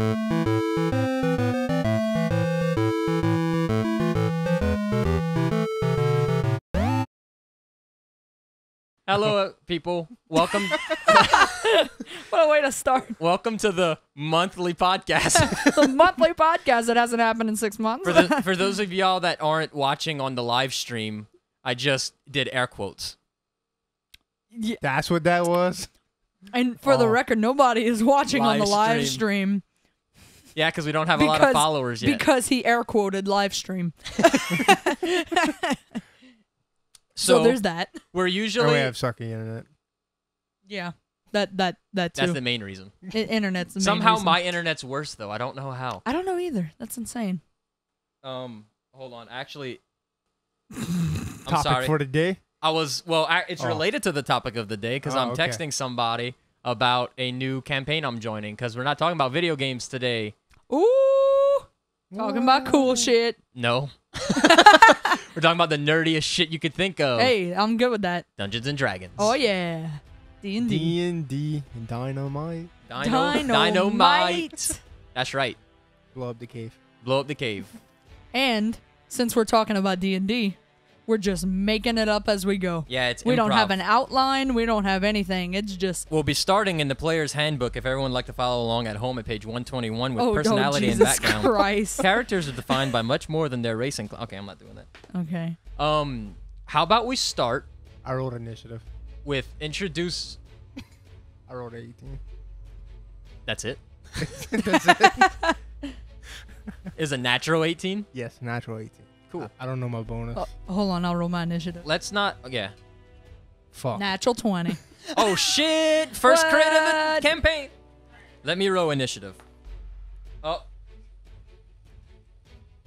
Hello, people. Welcome. What a way to start. Welcome to the monthly podcast. The monthly podcast that hasn't happened in 6 months. For those of y'all that aren't watching on the live stream, I just did air quotes. Yeah. That's what that was? And for the record, nobody is watching on the live stream. Yeah, because we don't have a lot of followers yet. Because he air quoted live stream. So there's that. We're usually... we have sucky internet. Yeah, that too. That's the main reason. Internet's the main Somehow reason. my internet's worse, though. I don't know how. I don't know either. That's insane. Hold on. Actually... I'm Topic sorry. for the day? It's related to the topic of the day, because I'm texting somebody about a new campaign I'm joining, because we're not talking about video games today. Ooh! Talking about cool shit. No. We're talking about the nerdiest shit you could think of. Hey, I'm good with that. Dungeons and Dragons. Oh, yeah. D&D. D&D. Dynamite. Dynamite. That's right. Blow up the cave. Blow up the cave. And since we're talking about D&D, we're just making it up as we go. Yeah, it's We don't improv. have an outline. We don't have anything. It's just... We'll be starting in the player's handbook if everyone would like to follow along at home at page 121 with personality and Jesus background. Christ. Characters are defined by much more than their race and... Okay, I'm not doing that. Okay. How about we start I rolled initiative. with introduce... I rolled 18. That's it? That's it? Is a natural 18? Yes, natural 18. Cool. I don't know my bonus. Hold on. I'll roll my initiative. Let's not... Yeah. Fuck. Natural 20. Oh, shit! First crit of the What? campaign! Let me roll initiative. Oh.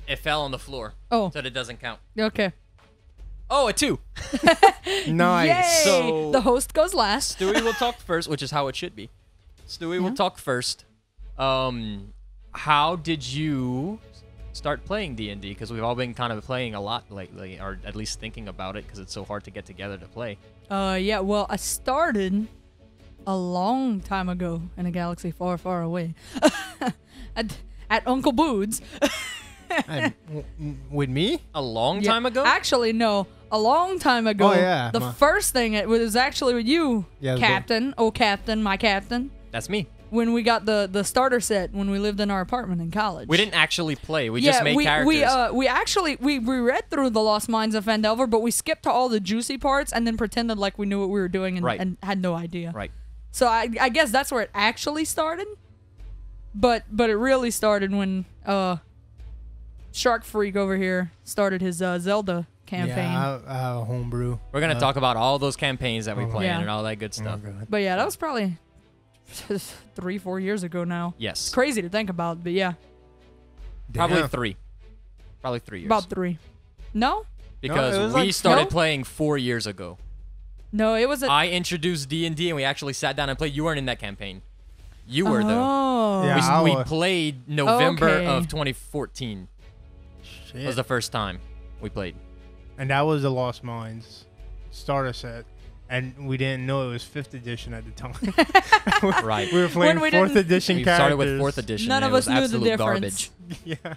It fell on the floor. Oh. So that doesn't count. Okay. Oh, a 2! Nice. Yay! So- The host goes last. Stewie will talk first, which is how it should be. Stewie will talk first. How did you start playing D&D? Because we've all been kind of playing a lot lately, or at least thinking about it, because it's so hard to get together to play. Yeah, well, I started a long time ago in a galaxy far, far away. at Uncle Bood's. And, with me? A long time ago? Actually, no. A long time ago. Oh, yeah. The first thing, it was actually with you, Yeah, Captain. Oh, Captain, my Captain. That's me. When we got the starter set when we lived in our apartment in college. We didn't actually play. We just made characters. We actually read through the Lost Mines of Fandelver, but we skipped to all the juicy parts and then pretended like we knew what we were doing and had no idea. Right. So I guess that's where it actually started. But it really started when Shark Freak over here started his Zelda campaign. Yeah, I have a homebrew. We're going to talk about all those campaigns that we play Yeah. and all that good stuff. Oh, God. But yeah, that was probably 3-4 years ago now. Yes. Crazy to think about, but yeah, Probably Damn. 3. Probably 3 years. about 3. No, Because No, it was we like- started No? playing 4 years ago. no, it was a. I introduced D&D and we actually sat down and played. You weren't in that campaign. You were, though. Oh. Yeah. We I was. played November Okay. of 2014 Shit. was the first time we played. And that was the Lost Mines starter set. And we didn't know it was 5th edition at the time. Right. We were playing we 4th didn't- edition We characters. started with 4th edition. None and of it us was knew the absolute difference. garbage. Yeah.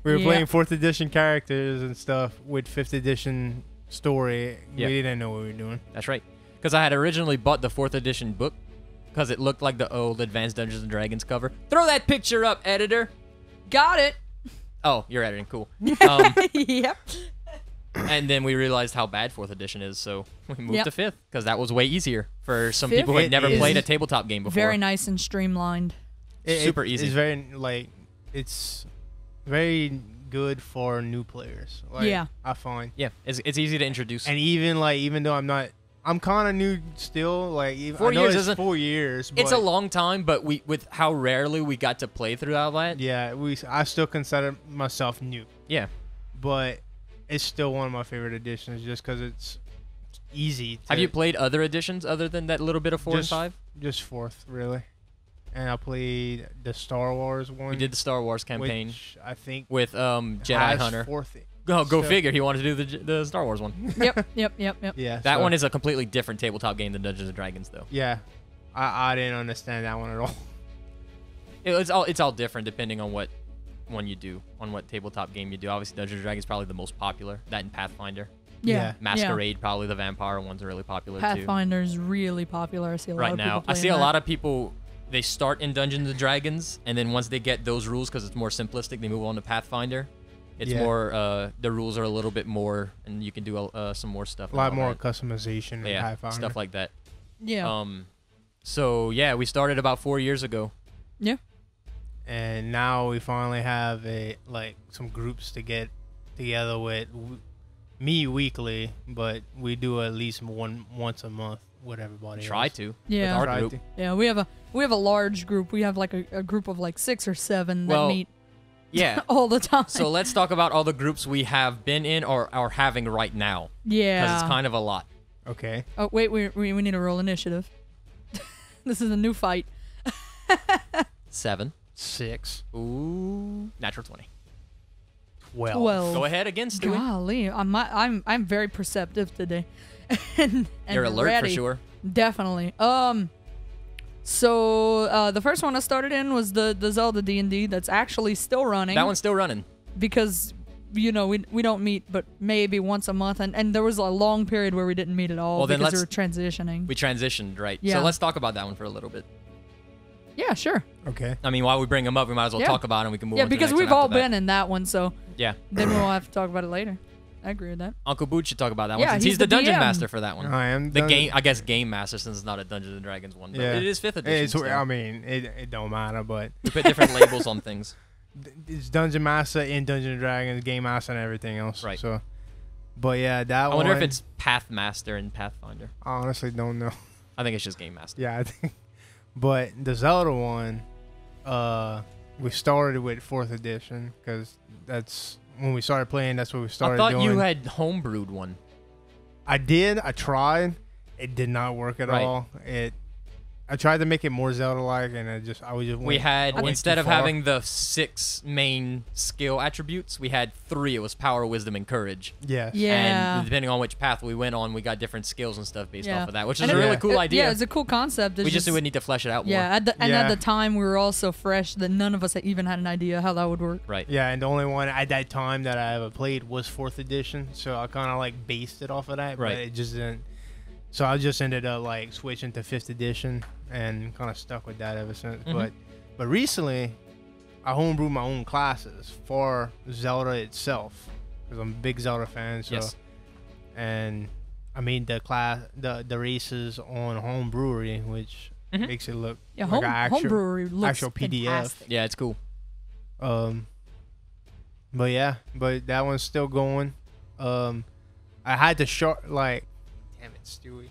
We were Yeah. playing 4th edition characters and stuff with 5th edition story. Yeah. We didn't know what we were doing. That's right. Because I had originally bought the 4th edition book because it looked like the old Advanced Dungeons and Dragons cover. Throw that picture up, editor. Got it. Oh, you're editing. Cool. Yep. And then we realized how bad 4th edition is, so we moved Yep. to 5th because that was way easier for some 5th people who had It never is played a tabletop game before. Very nice and streamlined. Super easy. It's very it's very good for new players. Like, Yeah. I find. Yeah, it's easy to introduce. And even though I'm kind of new still. Like even, 4 I know years it's isn't- 4 years. It's a but long time, but with how rarely we got to play through all that. Yeah, I still consider myself new, Yeah. but it's still one of my favorite editions just because it's easy. Have you played other editions other than that little bit of 4 and 5? Just 4th, really. And I played the Star Wars one. We did the Star Wars campaign which I think with Jedi has Hunter. 4th. Go so- figure. He wanted to do the Star Wars one. Yep. Yeah, That so- one is a completely different tabletop game than Dungeons and Dragons, though. Yeah, I didn't understand that one at all. It's all different depending on what one you do, on what tabletop game you do. Obviously, Dungeons & Dragons is probably the most popular. That and Pathfinder. Yeah. Masquerade, probably the vampire ones are really popular too. Pathfinder's really popular. I see a lot of people playing I see a that. lot of people, they start in Dungeons & Dragons, and then once they get those rules, because it's more simplistic, they move on to Pathfinder. It's more, the rules are a little bit more, and you can do some more stuff. A lot more customization in Pathfinder. Stuff like that. Yeah. So, yeah, we started about 4 years ago. Yeah. And now we finally have some groups to get together with. Me weekly, but we do at least once a month with everybody Try else. to. Yeah. With our group. Yeah, we have a large group. We have like a group of like 6 or 7 that meet all the time. So let's talk about all the groups we have been in or are having right now. Yeah. Because it's kind of a lot. Okay. Oh, wait, we need to roll initiative. This is a new fight. 7. 6. Ooh. Natural 20. 12. Go ahead again, Stewie. Golly, I'm very perceptive today. and You're alert ready. for sure. Definitely. So the first one I started in was the Zelda D&D that's actually still running. That one's still running. Because, we don't meet but maybe once a month. And there was a long period where we didn't meet at all because we were transitioning. We transitioned, right? Yeah. So let's talk about that one for a little bit. Yeah, sure. Okay. I mean, while we bring them up, we might as well talk about it and we can move on to the because next we've one all after that. been in that one, so Yeah. then we'll have to talk about it later. I agree with that. Uncle Boot should talk about that one Yeah, since he's he's the the dungeon DM. master for that one. I am Game master since it's not a Dungeons and Dragons one, but it is 5th edition. It's, I mean, it don't matter, but we put different labels on things. It's Dungeon Master in Dungeons & Dragons, Game Master, and everything else. Right. So, but yeah, that one. I wonder if it's Path Master and Pathfinder. I honestly don't know. I think it's just Game Master. Yeah, I think. But the Zelda one, we started with 4th edition because that's when we started playing. That's what we started doing. I thought you had homebrewed one. I did. I tried. It did not work at all. I tried to make it more Zelda-like, and we had, instead of having the 6 main skill attributes, we had 3. It was power, wisdom, and courage. Yes. Yeah. And depending on which path we went on, we got different skills and stuff based off of that, which is And a really cool idea. Yeah, it's a cool concept. We just would need to flesh it out more. Yeah, at the time, we were all so fresh that none of us had even had an idea how that would work. Right. Yeah, and the only one at that time that I ever played was 4th edition, so I kind of based it off of that, but it just didn't. So I just ended up switching to 5th edition and kind of stuck with that ever since. But recently, I homebrewed my own classes for Zelda itself because I'm a big Zelda fan. So, and I made the races on home brewery, which makes it look like an homebrewery looks actual PDF. fantastic. Yeah, it's cool. But that one's still going. I had to damn it, Stewie.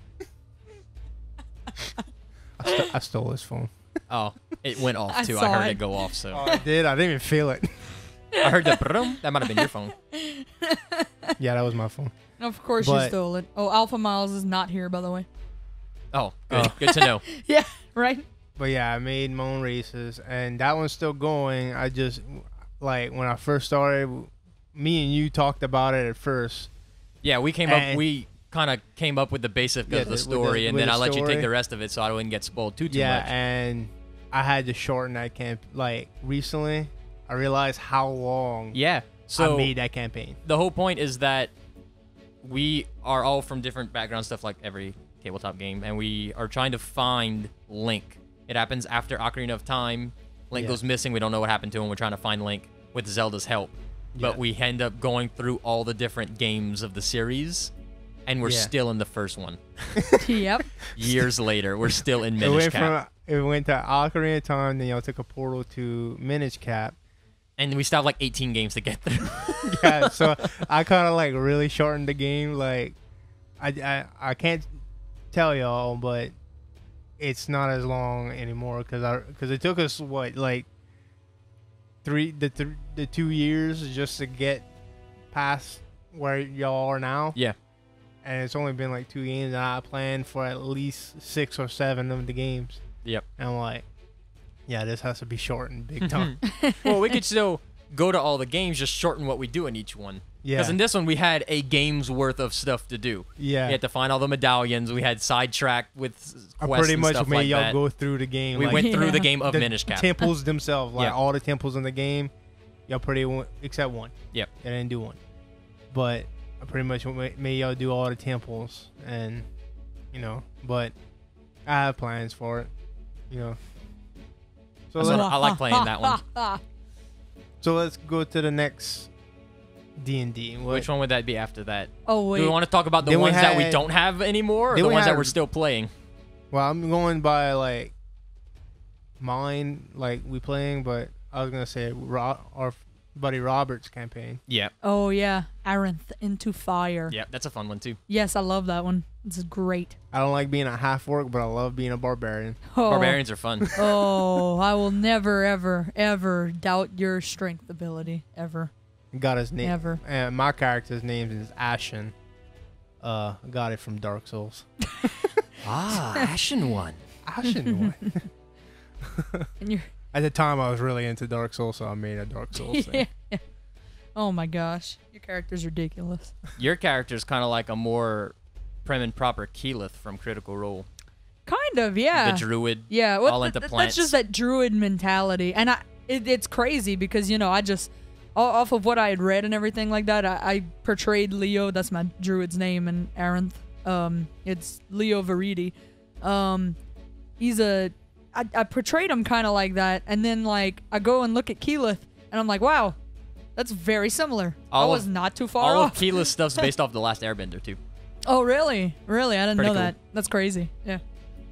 I stole his phone. Oh, it went off too. I saw heard it. it go off. So I did. I didn't even feel it. I heard the brum. That might have been your phone. Yeah, that was my phone. Of course you stole it. Oh, Alpha Miles is not here, by the way. Oh, good. Good to know. Yeah, right? But yeah, I made my own races, and that one's still going. I just, when I first started, me and you talked about it at first. Yeah, we kind of came up with the basic of the story, and then I let you take the rest of it so I wouldn't get spoiled too much. Yeah, and I had to shorten that camp. Recently, I realized how long I made that campaign. The whole point is that we are all from different backgrounds, stuff like every tabletop game, and we are trying to find Link. It happens after Ocarina of Time. Link goes missing. We don't know what happened to him. We're trying to find Link with Zelda's help. But we end up going through all the different games of the series, and we're still in the first one. Yep. Years later, we're still in Minish Cap. It went to Ocarina of Time, then took a portal to Minish Cap. And we still have 18 games to get through. Yeah, so I kind of really shortened the game. I can't tell y'all, but it's not as long anymore because it took us the 2 years just to get past where y'all are now. Yeah. And it's only been 2 games, and I planned for at least 6 or 7 of the games. Yep. And I'm this has to be shortened big time. Well, we could still go to all the games, just shorten what we do in each one. Yeah. Because in this one, we had a game's worth of stuff to do. Yeah. We had to find all the medallions. We had sidetrack with I quests pretty and much stuff made like y'all that. go through the game. We like, went through Yeah. the game of the Minish Cap. temples themselves, like Yeah. all the temples in the game. Y'all except one. Yep. I didn't do one, but I pretty much made y'all do all the temples, and but I have plans for it, So That's what I like playing that one. so let's go to the next D&D. Which one would that be after that? Oh wait. Do we want to talk about the Then we ones that we had- don't have anymore, or then the we ones that had- we're still playing? Well, I'm going by like mine, like we playing, but I was gonna say our buddy Robert's campaign. Yeah. Oh yeah, Aranth into fire. Yeah, that's a fun one too. Yes, I love that one. This is great. I don't like being a half orc, but I love being a barbarian. Oh. Barbarians are fun. Oh, I will never, ever, ever doubt your strength ability. Ever. Got his name. Never. And my character's name is Ashen. Got it from Dark Souls. Ashen one. Ashen one. And you're. At the time, I was really into Dark Souls, so I made a Dark Souls thing. Yeah. Oh my gosh, your character's ridiculous. Your character's kind of like a more prim and proper Keyleth from Critical Role. Kind of, yeah. The druid. Yeah, well, all into that's plants. just that druid mentality, and it's crazy because I just off of what I had read and everything like that, I portrayed Leo. That's my druid's name in Aranth. It's Leo Veridi. I portrayed him kind of like that, and then like I go and look at Keyleth, and I'm like, wow, that's very similar. I was not too far all off. of Keyleth's stuff's based off The Last Airbender too. Oh really? Really? I didn't Pretty know cool. that. That's crazy. Yeah.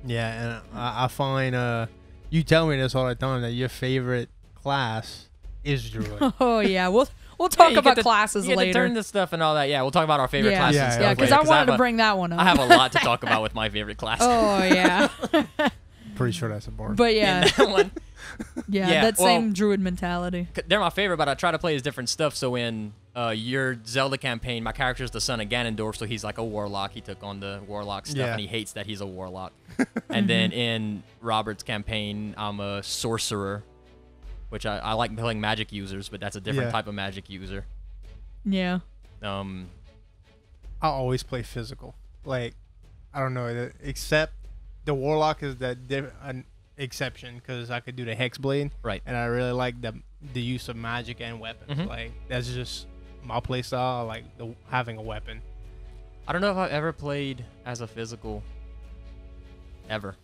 Yeah, and I find you tell me this all the time that your favorite class is Druid. Oh yeah, we'll talk you about get to- classes you get later. to turn the stuff and all that. Yeah, we'll talk about our favorite Yeah. classes Yeah, and yeah, stuff. Yeah, because later, I wanted have to a- bring that one up. I have a lot to talk about with my favorite class. Oh yeah, Pretty sure that's a bar. but In yeah, that one. yeah, Yeah, that well- same druid mentality. They're my favorite, but I try to play as different stuff. So in your Zelda campaign, my character's the son of Ganondorf, so he's like a warlock. He took on the warlock stuff, Yeah. and he hates that he's a warlock. And then in Robert's campaign, I'm a sorcerer, which I like playing magic users, but that's a different Yeah. type of magic user. Yeah. I always play physical. Like, I don't know, except the warlock is an exception because I could do the hex blade, Right. and I really like the use of magic and weapons. Mhm. Like, that's just my play style. I like having a weapon. I don't know if I've ever played as a physical. Ever.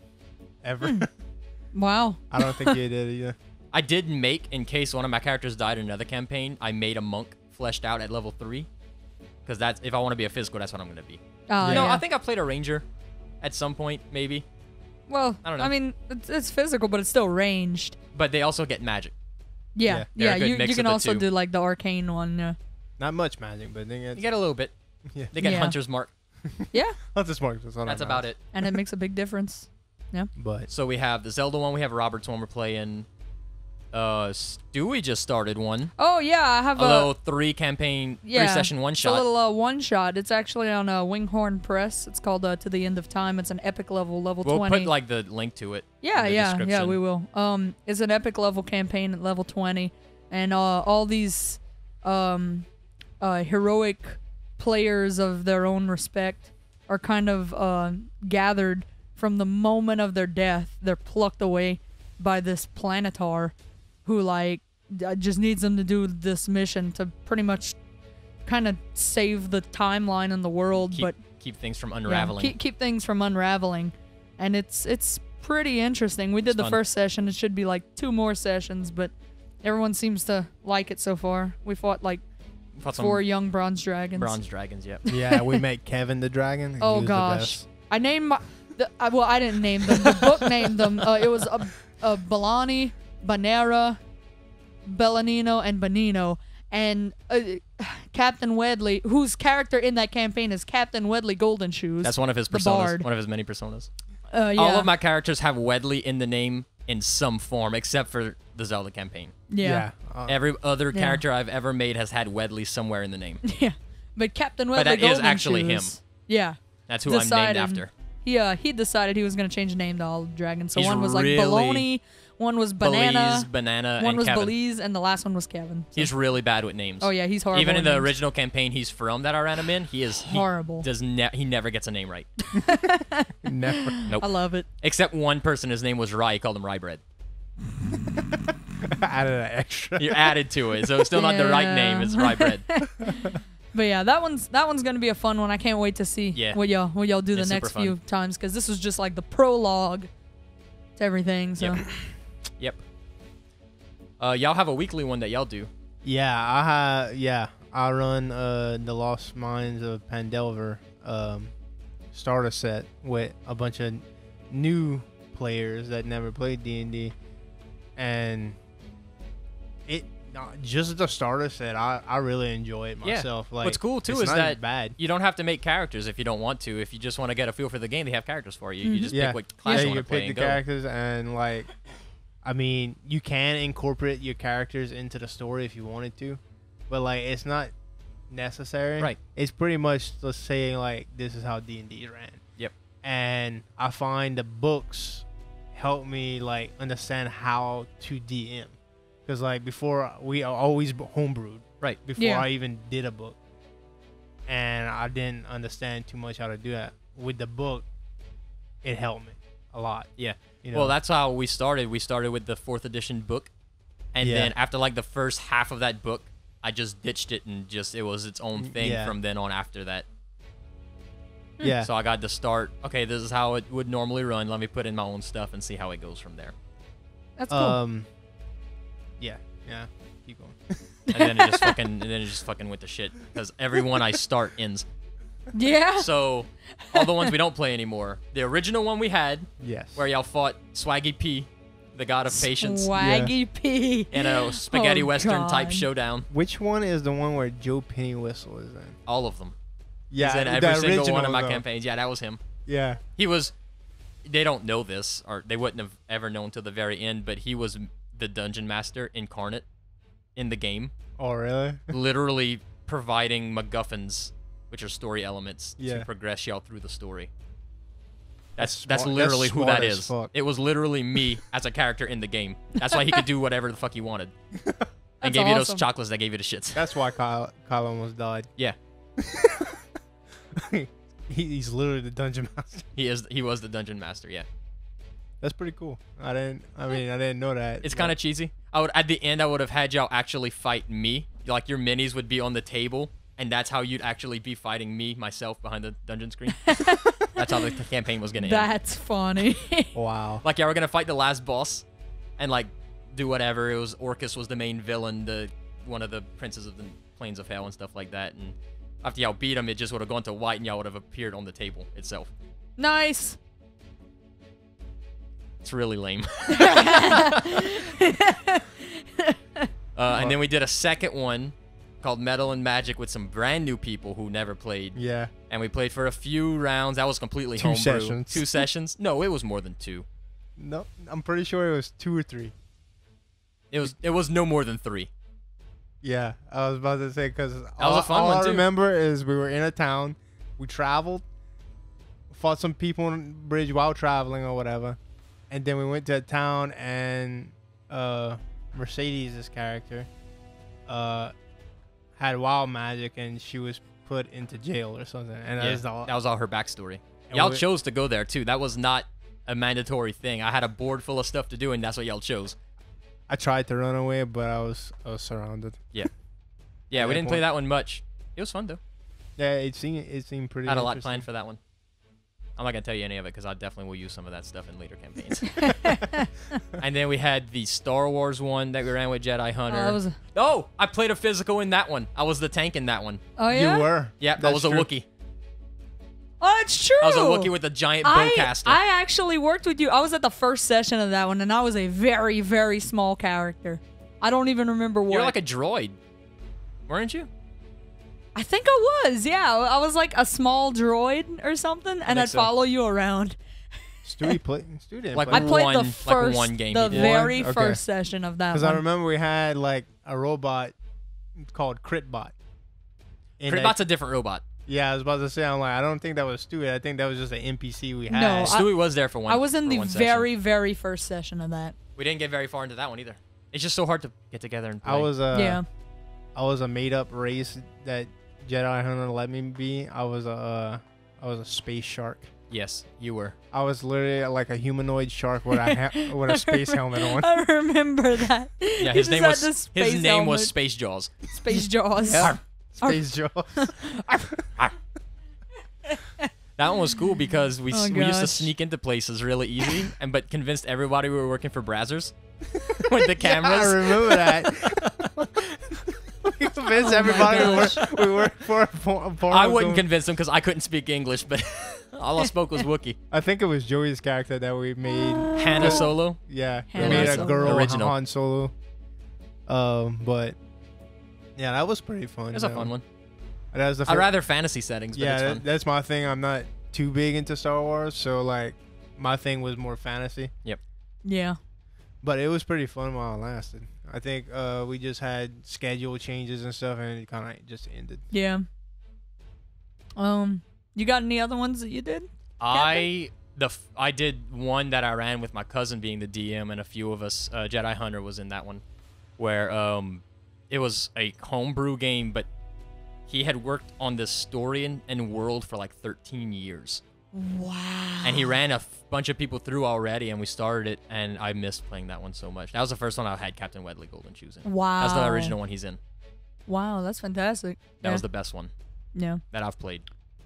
Ever. Wow. I don't think you did either. I did make, in case one of my characters died in another campaign, I made a monk fleshed out at level 3. Because that's, if I want to be a physical, that's what I'm going to be. Oh No, yeah. I think I played a ranger at some point, maybe. Well, I don't know. I mean, it's physical, but it's still ranged. But they also get magic. Yeah. They're a Yeah. good You mix can of the also two. do like the arcane one. Yeah. Not much magic, but then You get a little bit. yeah. They get Yeah. Hunter's Mark. Yeah. That's a smart. That's about it. And it makes a big difference. Yeah. But So we have the Zelda one. We have Robert's one we're playing. Stewie just started one. Oh yeah, I have A little 3-session one It's shot. a little one shot. It's actually on Winghorn Press. It's called To the End of Time. It's an epic level We'll 20. put like the link to it. Yeah, in the yeah, description. we will. It's an epic level campaign at level 20, and all these heroic players of their own respect are kind of gathered from the moment of their death. They're plucked away by this planetar who just needs them to do this mission to pretty much kind of save the timeline and the world, but Keep things from yeah, unraveling. keep things from unraveling, and it's pretty interesting. We did the fun. first session. It should be like 2 more sessions, but everyone seems to like it so far. We fought like Fought some 4 young bronze dragons. bronze dragons, yep. yeah, we met Kevin the dragon. And Oh he was gosh, the best. I named my. Well, I didn't name them. The book named them. It was Balani, Banera, Bellanino, and Bonino. And Captain Wedley, whose character in that campaign is Captain Wedley Golden Shoes. That's one of his the personas. bard. One of his many personas. Yeah. All of my characters have Wedley in the name in some form, except for the Zelda campaign. Yeah. Every other Yeah. character I've ever made has had Wedley somewhere in the name. Yeah. But Captain Wedley that is Golden actually Shoes, him. Yeah. That's who I'm named after. He decided he was going to change the name to all dragons. So He's one was like really- Baloney, One was Banana. Banana, one and was Kevin. Belize, and the last one was Kevin. So. He's really bad with names. Oh yeah, he's horrible. Even in with the names. original campaign he's from that I ran him in, he is horrible. He never gets a name right. Never. Nope. I love it. Except one person, his name was Rye. He called him Rye Bread. Added an extra. You added to it, so it's still not the right name. It's Rye Bread. But yeah, that one's gonna be a fun one. I can't wait to see what y'all do the It's next super few times, because this was just like the prologue to everything. So Yep. Y'all have a weekly one that y'all do. Yeah, I run the Lost Mines of Pandelver starter set with a bunch of new players that never played D&D, and it just the starter set. I really enjoy it myself. Yeah. Like, what's cool too it's is not that bad. you don't have to make characters if you don't want to. If you just want to get a feel for the game, they have characters for you. You just pick what class you want to play pick and the go. characters, and like, I mean, you can incorporate your characters into the story if you wanted to, but like, it's not necessary. Right. It's pretty much just saying like, this is how D&D ran. Yep. And I find the books help me like understand how to DM, because like before we always homebrewed. Right. Before I even did a book, and I didn't understand too much how to do that. With the book, it helped me a lot. Yeah. You know? Well, that's how we started. We started with the 4th edition book, and then after like the first half of that book, I just ditched it and it was its own thing from then on after that. Yeah. So I got to start, okay, this is how it would normally run. Let me put in my own stuff and see how it goes from there. that's cool. Yeah. Keep going. And then it just fucking went to shit because every one I start ends. Yeah. So all the ones we don't play anymore. The original one we had, Yes. where y'all fought Swaggy P, the god of patience, Swaggy P. in a spaghetti western type God. showdown. Which one is the one where Joe Pennywhistle is in? All of them. Yeah, He's in the every single one original of my though. campaigns. Yeah, that was him. Yeah. He was. They don't know this, or they wouldn't have ever known till the very end. But he was the dungeon master incarnate in the game, Oh, really? literally providing MacGuffins, which are story elements, Yeah. to progress y'all through the story. That's That's smart- literally that's who that smart as is. fuck. It was literally me as a character in the game. That's why he could do whatever the fuck he wanted. And That's gave you those awesome. chocolates that gave you the shits. That's why Kyle almost died. Yeah, He's literally the dungeon master. he was the dungeon master. Yeah, That's pretty cool. I didn't know that. it's kind of cheesy. At the end I would have had y'all actually fight me. Like your minis would be on the table, and that's how you'd actually be fighting me myself behind the dungeon screen. That's how the campaign was gonna end. That's funny. Wow. Like, yeah, we're gonna fight the last boss, and like do whatever. It was Orcus was the main villain, one of the princes of the plains of hell and stuff like that. And after y'all beat him, it just would have gone to white, and y'all would have appeared on the table itself. Nice. It's really lame. And then we did a second one called Metal and Magic with some brand new people who never played. Yeah. And we played for a few rounds. That was completely 2 homebrew. sessions. 2 sessions? No, it was more than 2. No, I'm pretty sure it was 2 or 3. It was no more than 3. Yeah, I was about to say, because was a fun all one, I too. remember is we were in a town, we traveled, fought some people on the bridge while traveling or whatever, and then we went to a town, and Mercedes, this character, had wild magic, and she was put into jail or something, and Yeah, that was all her backstory. Y'all chose to go there too. That was not a mandatory thing. I had a board full of stuff to do, and that's what y'all chose. I tried to run away, but I was surrounded. Yeah, we didn't play that one much. It was fun though. Yeah, it seemed pretty. I had a lot interesting. planned for that one. I'm not gonna tell you any of it because I definitely will use some of that stuff in later campaigns. And then we had the Star Wars one that we ran with Jedi Hunter. Oh, I played a physical in that one. I was the tank in that one. Oh yeah. You were. Yep, I That's was a true. Wookiee. Oh, it's true. I was a Wookiee with a giant bowcaster. I actually worked with you. I was at the first session of that one, and I was a very, very small character. I don't even remember what. You're like a droid, weren't you? I think I was. Yeah, I was like a small droid or something, and I'd so. follow you around. Stu didn't Like play. I played the Like first, one game the you did. very Okay. first session of that Because one. I remember we had like a robot called Critbot. And Critbot's a different robot. yeah, I was about to say, I'm like, I don't think that was Stewie. I think that was just an NPC we had. No, Stewie was there for one. I was in for the one session. very, very first session of that. We didn't get very far into that one either. It's just so hard to get together and play. I was Yeah. I was a made up race that Jedi Hunter let me be. I was a space shark. Yes, you were. I was literally like a humanoid shark with with a space helmet on. I remember that. Yeah, He his just name had was this space helmet. Space Jaws. Space Jaws. Yeah. Space Jaws. That one was cool because we Oh, we used to gosh. sneak into places really easy, but convinced everybody we were working for Brazzers with the Yeah, cameras. I remember that. We convinced everybody we worked for a porno I wouldn't company. convince them because I couldn't speak English, but all I spoke was Wookiee. I think it was Joey's character that we made. Hannah Solo. Yeah, we Hannah made a Solo. girl Original. Han Solo. But yeah, that was pretty fun. It was a fun one. That was the I'd fir- rather fantasy settings, but yeah, it's fun. that's my thing. I'm not too big into Star Wars, so like my thing was more fantasy. Yeah. But it was pretty fun while it lasted. I think we just had schedule changes and stuff, and it kind of just ended. Yeah. You got any other ones that you did? I did one that I ran with my cousin being the DM, and a few of us. Jedi Hunter was in that one, where it was a homebrew game, but he had worked on this story and world for like 13 years. Wow. And he ran a bunch of people through already, and we started it, and I missed playing that one so much. That was the first one I had Captain Wedley Golden Shoes in. Wow. That's the original one he's in. Wow, that's fantastic. That was the best one Yeah. that I've played.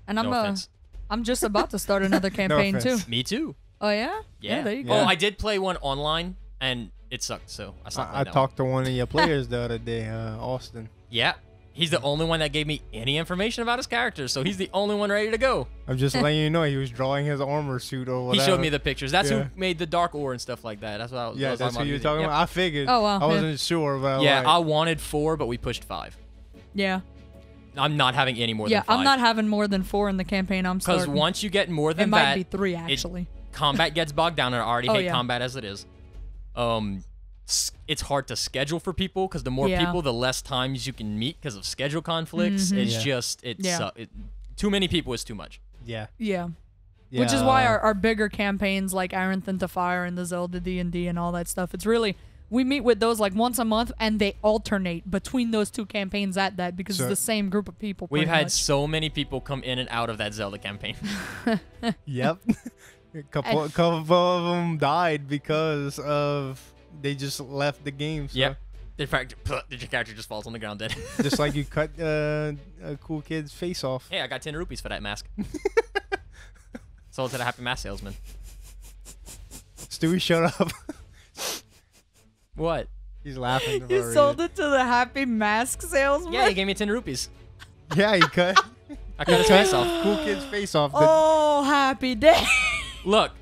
And No offense. I'm just about to start another campaign too. offense. Me too. Oh yeah? Yeah. There you go. Oh, I did play one online, and it sucked, so I stopped I playing that talked to one of your players the other day, Austin. one. Yeah. He's the only one that gave me any information about his character, so he's the only one ready to go. I'm just letting you know he was drawing his armor suit or whatever. He showed me the pictures. That's Yeah. who made the Dark Ore and stuff like that. That's what I was. Yeah, I was that's what you were using. talking Yep. about. I figured. Oh, wow, I wasn't sure, but Yeah, like, I wanted 4, but we pushed 5. Yeah. I'm not having any more Yeah, than 5. I'm not having more than 4 in the campaign I'm Because starting. once you get more it than might that, be 3 actually. combat gets bogged down, and I already Oh, hate yeah. combat as it is. It's hard to schedule for people because the more Yeah. people, the less times you can meet because of schedule conflicts. Mhm. It's Yeah. just Yeah. too many people is too much. yeah. Yeah. Yeah. Which is why our bigger campaigns like Iron to Fire and the Zelda D&D and all that stuff, it's really, we meet with those like once a month and they alternate between those 2 campains at that because So- it's the same group of people. We've pretty had much. so many people come in and out of that Zelda campaign. Yep. a couple of them died because of they just left the game. So. Yep. In fact, your character just falls on the ground dead. Just like you cut a cool kid's face off. Hey, I got 10 rupees for that mask. Sold to the Happy Mask salesman. Stewie shut up. What? He's laughing. You sold it to the Happy Mask salesman? Yeah, he gave me 10 rupees. Yeah, he cut. I cut his face off. Cool kid's face off. Oh, happy day. Look.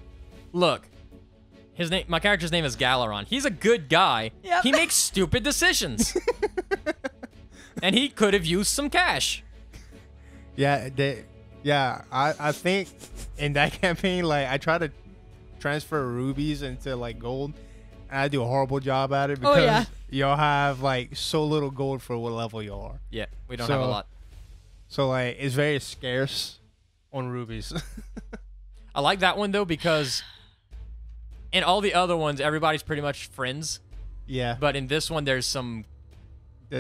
My character's name is Galaron. He's a good guy. Yep. He makes stupid decisions. And he could have used some cash. Yeah, I think in that campaign, like I try to transfer rubies into like gold, and I do a horrible job at it because yeah. y'all have like so little gold for what level you are. Yeah, we don't have a lot. So like it's very scarce on rubies. I like that one though because in all the other ones, everybody's pretty much friends. Yeah. But in this one, there's some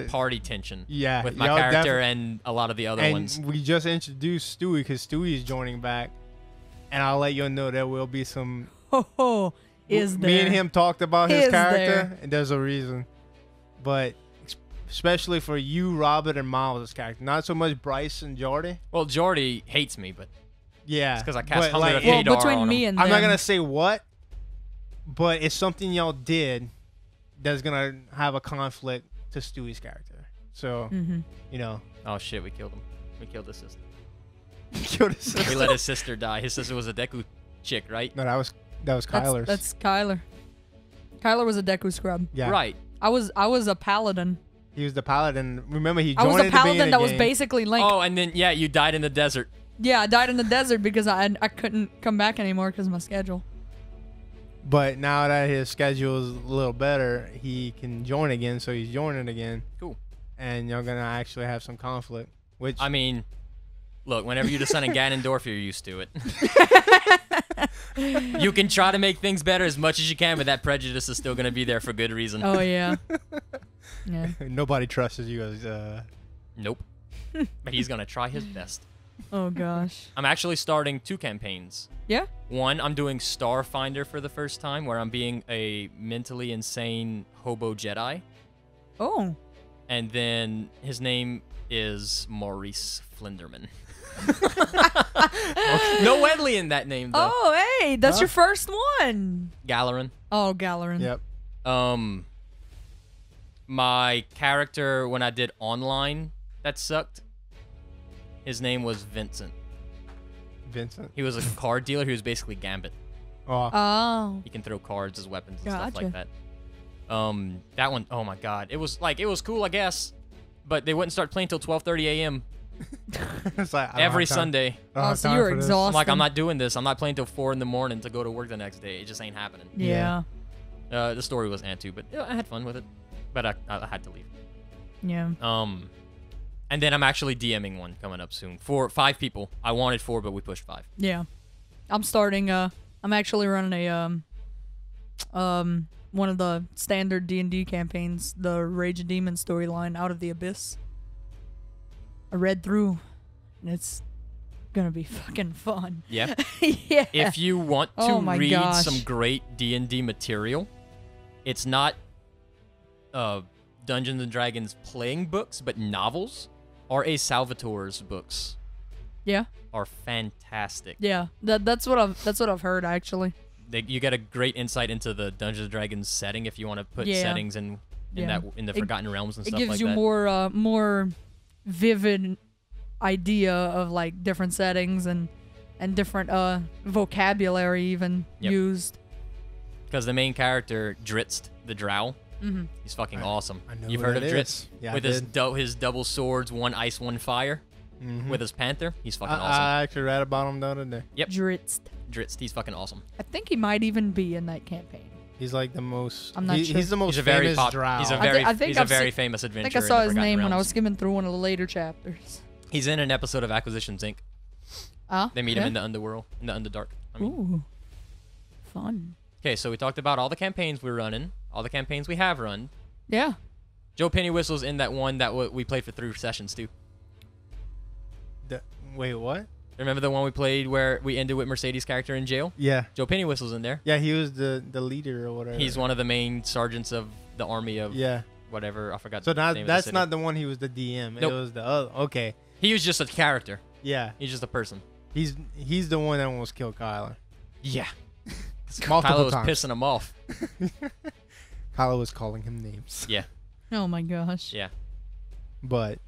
party tension. Yeah, With my y'all character and a lot of the other and ones. we just introduced Stewie because Stewie is joining back, and I'll let you know there will be some. Oh, is there? Me and him talked about his Is character, there? and there's a reason. But especially for you, Robert, and Miles' character, not so much Bryce and Jordy. Well, Jordy hates me, but Yeah, it's because I cast but, Hunger like, of Well, Hadar between on me him. and them. I'm not gonna say what, but it's something y'all did that's gonna have a conflict to Stewie's character. So you know, Oh shit, we killed him. We killed his sister. killed his sister. We let his sister die. His sister was a Deku chick, right? No, that was Kyler's. That's Kyler. Kyler was a Deku scrub. yeah, Right. I was a paladin. He was the paladin. Remember, he I joined was a at the beginning paladin of that the was game. basically Link. Oh, and then, yeah, you died in the desert. Yeah, I died in the desert because I couldn't come back anymore because of my schedule. But now that his schedule is a little better, he can join again. So he's joining again, Cool. and you're gonna actually have some conflict. Which I mean, look, whenever you descend in Ganondorf, you're used to it. You can try to make things better as much as you can, but that prejudice is still going to be there for good reason. Oh yeah. Yeah. Nobody trusts you as Nope. But he's going to try his best. Oh gosh. I'm actually starting 2 campaigns. Yeah. One, I'm doing Starfinder for the first time, where I'm being a mentally insane hobo Jedi. Oh. And then his name is Maurice Flinderman. No Wedley in that name, though. Oh, hey, that's your first one. Galarin. Oh, Galarin. Yep. My character, when I did online, that sucked. His name was Vincent. Vincent. He was a card dealer. He was basically Gambit. Oh. He can throw cards as weapons and stuff Gotcha. like that. That one, oh my god, it was cool, I guess, but they wouldn't start playing till 12:30 a.m. It's like, every Sunday. Oh, so you were exhausted. I'm like, I'm not doing this. I'm not playing till 4 in the morning to go to work the next day. It just ain't happening. Yeah. The story was too, but I had fun with it. But I had to leave. Yeah. And then I'm actually DMing one coming up soon for 5 people. I wanted 4, but we pushed 5. Yeah. I'm starting. I'm actually running a one of the standard D&D campaigns, the Rage of Demon storyline, Out of the Abyss. I read through, and it's gonna be fucking fun. Yeah. Yeah. If you want to Oh my read gosh. some great D&D material, it's not Dungeons and Dragons playing books, but novels. R.A. Salvatore's books Yeah. are fantastic. Yeah. That's what I've heard actually. You get a great insight into the Dungeons and Dragons setting if you want to put Yeah. settings in the Forgotten Realms and It stuff gives like you that. more vivid idea of like different settings and different vocabulary even used. Because the main character, Dritz the Drow, Mm-hmm. he's fucking awesome. I know You've who heard of that Dritz? is. Yeah, with his double swords, 1 ice, 1 fire. Mm-hmm. With his panther, he's fucking awesome. I actually read about him the other day. Yep. Dritz. Dritz, he's fucking awesome. I think he might even be in that campaign. He's like the most. I'm not sure. He's the most He's a very famous drow. He's a I very think he's a I've very seen- famous I adventurer. think I in saw the his Forgotten name when I Realms. was skimming through one of the later chapters. He's in an episode of Acquisitions Inc. They meet him in the underworld, in the Underdark. Ooh, fun. Okay, so we talked about all the campaigns we're running, all the campaigns we have run. Yeah. Joe Pennywhistle's in that one that we played for 3 sessions too. Wait, what? Remember the one we played where we ended with Mercedes' character in jail? Yeah. Joe Pennywhistle's in there. Yeah, he was the leader or whatever. He's one of the main sergeants of the army of whatever. I forgot. So the name of the that's city. not the one he was the DM. Nope. It was the other. Okay. He was just a character. Yeah. He's just a person. He's the one that almost killed Kyler. Yeah. Multiple Kylo was times. pissing him off. Kyler was calling him names. Yeah. Oh my gosh. Yeah. But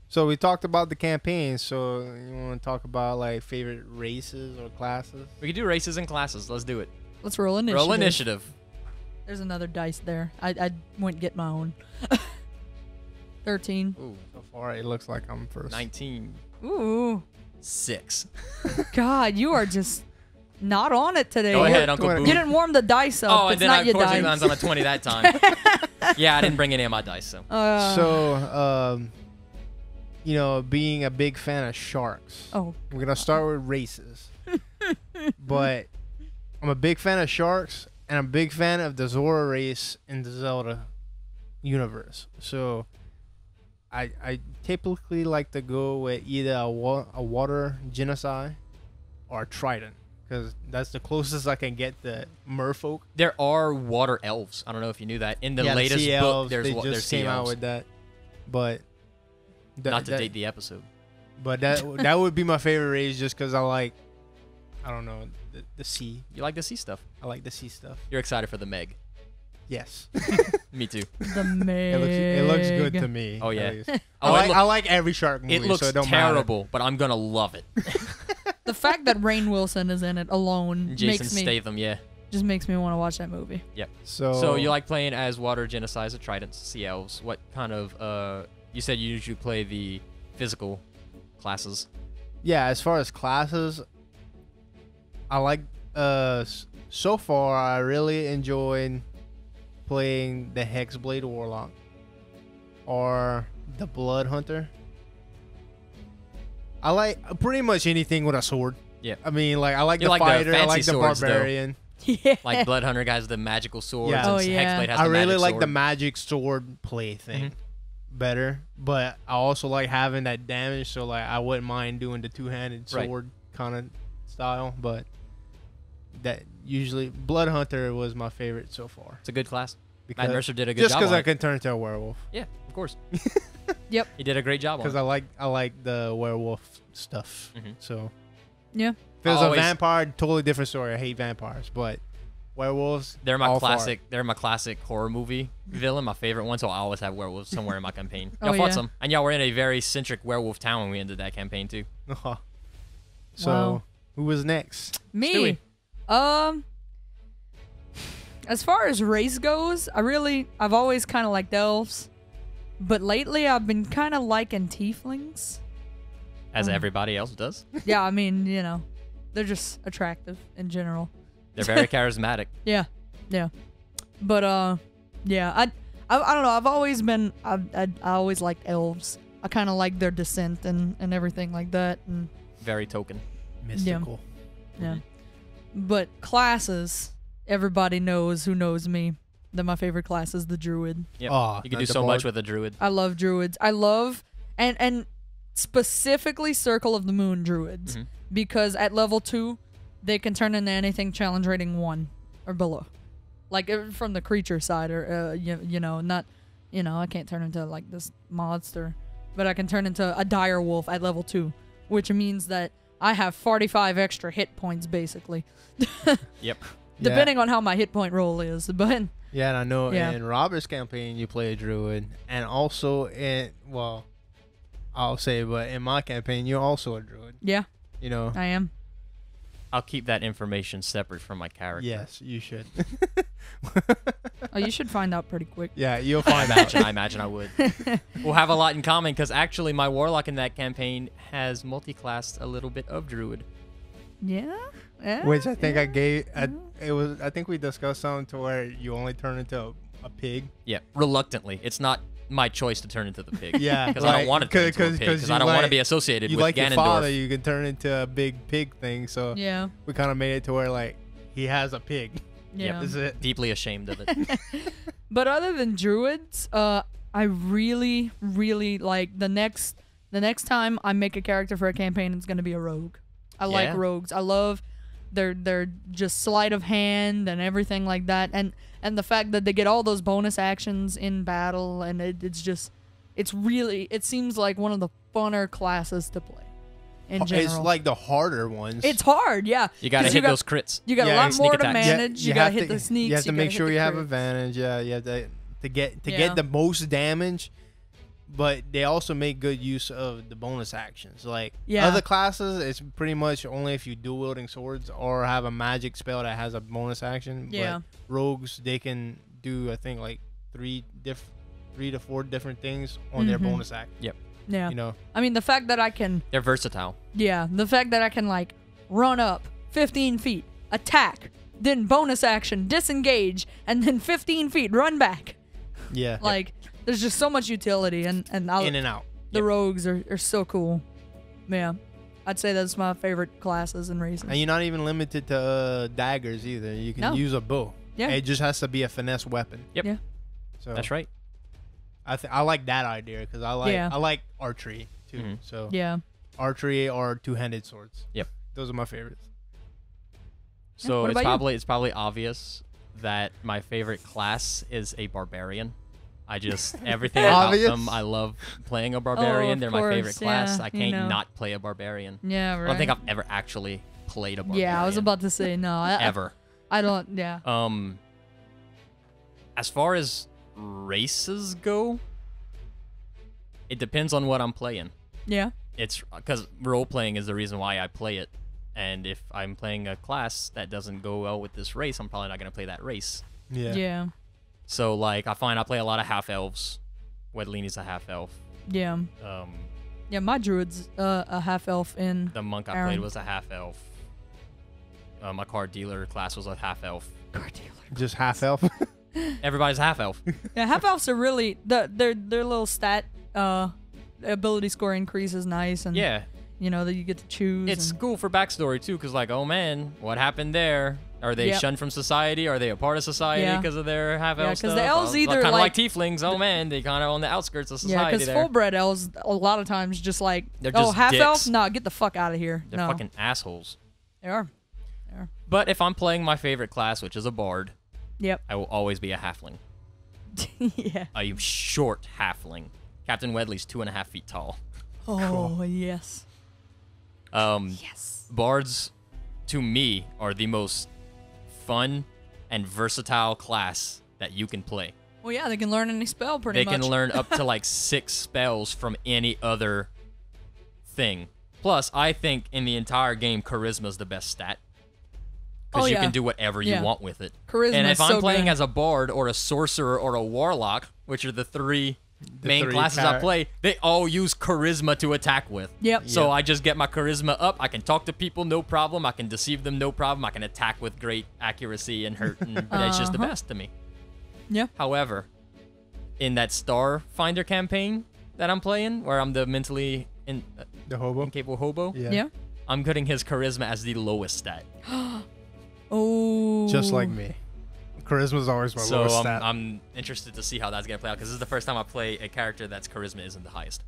so we talked about the campaign. So you want to talk about like favorite races or classes? We could do races and classes. Let's do it. Let's roll initiative. Roll initiative. There's another dice there. I went get my own. 13. Ooh. So far, it looks like I'm first. 19. Ooh. 6. God, you are just not on it today. Go ahead, Uncle 20. Boo. You didn't warm the dice up. Oh, and it's then not of your course dice. it lands on a 20 that time. Yeah, I didn't bring any of my dice, so. You know, being a big fan of sharks. Oh. We're gonna start with races. But I'm a big fan of sharks, and I'm a big fan of the Zora race in the Zelda universe. So I typically like to go with either a water genocide or a trident, because that's the closest I can get to merfolk. There are water elves. I don't know if you knew that. In the Yeah, latest sea book, elves, there's they there's just sea came out elves. with that. But Not to date the episode. But that would be my favorite race, just because I don't know, the sea. You like the sea stuff. I like the sea stuff. You're excited for the Meg. Yes. Me too. The Meg. It looks good to me. Oh, yeah. at least. Oh, I like every shark movie. It looks so it don't terrible, but I'm gonna love it. The fact that Rainn Wilson is in it alone Jason makes me Statham, yeah. just makes me want to watch that movie. Yep. So So you like playing as water genocides or tridents, sea elves? What kind of you said you usually play the physical classes. Yeah, as far as classes, I like so far I really enjoyed playing the Hexblade Warlock or the Blood Hunter. I like pretty much anything with a sword. Yeah. I mean, like I like You the like the fighter, I fancy like the swords, though. barbarian. Yeah. Like Bloodhunter has the magical swords. Yeah. And Oh, yeah. Hexblade has I the really magic like sword. the magic sword play thing better, but I also like having that damage. So like I wouldn't mind doing the two-handed sword kind of style, but that usually Bloodhunter was my favorite so far. It's a good class. Because, Matt Mercer did a good just job. because on I it. can turn into a werewolf. Yeah, of course. Yep. He did a great job on Because it. I like the werewolf stuff. So Yeah. if it was Always- a vampire, totally different story. I hate vampires, but werewolves. They're my all for it. classic. They're my classic horror movie villain. My favorite one. So I always have werewolves somewhere in my campaign. Y'all Oh, fought yeah. some, and y'all were in a very centric werewolf town when we ended that campaign too. So Wow. who was next? Me. As far as race goes, I've always kind of liked elves, but lately I've been kind of liking tieflings. As everybody else does. Yeah, I mean, they're just attractive in general. They're very charismatic. Yeah, yeah. But yeah, I don't know. I've always been I always liked elves. I kind of like their descent and everything like that. And Very token. Mystical. yeah, but classes, everybody knows who knows me that my favorite class is the druid. Yep. Oh, You can not do the so much bard. with a druid. I love druids. I love and specifically Circle of the Moon druids because at level 2 they can turn into anything challenge rating 1 or below. Like from the creature side or not I can't turn into like this monster, but I can turn into a dire wolf at level 2, which means that I have 45 extra hit points basically. Yep. Depending on how my hit point roll is, but Yeah, and I know Yeah. in Robert's campaign you play a druid, and also I'll say, but in my campaign you're also a druid. yeah, You know. I am. I'll keep that information separate from my character. Yes, you should. Oh, you should find out pretty quick. Yeah, you'll I find out. imagine I would. We'll have a lot in common because actually my warlock in that campaign has multi-classed a little bit of druid. Yeah. Yeah. Which I think I gave. yeah. I think we discussed something to where you only turn into a pig. Yeah, reluctantly. It's not my choice to turn into the pig. Yeah, Because I don't want to turn into a pig. Because I don't want to be associated You with like your Ganondorf. father, you can turn into a big pig thing. So Yeah. we kind of made it to where like he has a pig. Yeah. This is it. Deeply ashamed of it. But other than druids, I really, really like the next time I make a character for a campaign, it's gonna be a rogue. I like Yeah. rogues. I love their just sleight of hand and everything like that, and the fact that they get all those bonus actions in battle, and it seems like one of the funner classes to play. In general, It's like the harder ones. it's hard, yeah. You got to 'Cause hit those crits. You got Yeah, a lot and sneak more to attacks. manage. You, gotta hit the sneaks. You have to make gotta sure hit you the have crits. advantage. Yeah, you have to get Yeah. the most damage. But they also make good use of the bonus actions. Like Yeah. other classes, it's pretty much only if you dual wielding swords or have a magic spell that has a bonus action. Yeah. But rogues, they can do I think like 3 to 4 different things on their bonus action. Yep. Yeah. You know. I mean, the fact that I can, They're versatile. the fact that I can like run up 15 feet, attack, then bonus action, disengage, and then 15 feet, run back. Yeah. Like, there's just so much utility, and In and out. the rogues are so cool. Yeah. I'd say that's my favorite classes and races. And you're not even limited to daggers either. You can No. use a bow. Yeah. It just has to be a finesse weapon. Yep. Yeah. So That's right. I like that idea because I Yeah. like archery too. Mhm. So Yeah. archery or two-handed swords. Yep. Those are my favorites. So what it's about you? probably obvious that my favorite class is a barbarian. I just everything about Obvious? them. I love playing a barbarian. of They're my favorite course, class. yeah, I you can't know. not play a barbarian. Yeah, right. I don't think I've ever actually played a barbarian. Yeah, I was about to say no. ever. I don't. Yeah. As far as races go, it depends on what I'm playing. Yeah. It's because role playing is the reason why I play it. And if I'm playing a class that doesn't go well with this race, I'm probably not going to play that race. Yeah. Yeah. So, like, I find I play a lot of half-elves. Wedlini's a half-elf. Yeah. Yeah, my druid's a half elf in. The monk I Aaron. played was a half-elf. My card dealer class was a half-elf. Card dealer. Just half elf. Everybody's half-elf. Yeah, half elves are really their little stat ability score increase is nice, and Yeah. You know, that you get to choose. It's and- cool for backstory too, because like, oh man, what happened there? Are they Yep. shunned from society? Are they a part of society Yeah. because of their half-elf Yeah, 'cause stuff? the elves either, kind of like like- tieflings. Oh man, they kind of on the outskirts of Yeah, society because there. full-bred elves, a lot of times, just like, They're oh, just half-elf? dicks. Nah, get the fuck out of here. They're No, fucking assholes. they are. But if I'm playing my favorite class, which is a bard, Yep. I will always be a halfling. Yeah. A short halfling. Captain Wedley's 2.5 feet tall. Oh, yes. Yes. Bards, to me, are the most fun and versatile class that you can play. Well, yeah, they can learn any spell pretty They much. can learn up to like 6 spells from any other thing. Plus, I think in the entire game, charisma is the best stat. Because Oh, you yeah. can do whatever you Yeah. want with it. Charisma And is if I'm so playing good. as a bard or a sorcerer or a warlock, which are the three main three classes I play, they all use charisma to attack with. Yep. So Yep. I just get my charisma up. I can talk to people, no problem. I can deceive them, no problem. I can attack with great accuracy and hurt. And it's just the best to me. Yeah. However, in that Starfinder campaign that I'm playing, where I'm the mentally The hobo. incapable hobo, Yeah. I'm putting his charisma as the lowest stat. Oh. Just like me. Charisma's always my So lowest stat. I'm interested to see how that's gonna play out, because this is the first time I play a character that's charisma isn't the highest.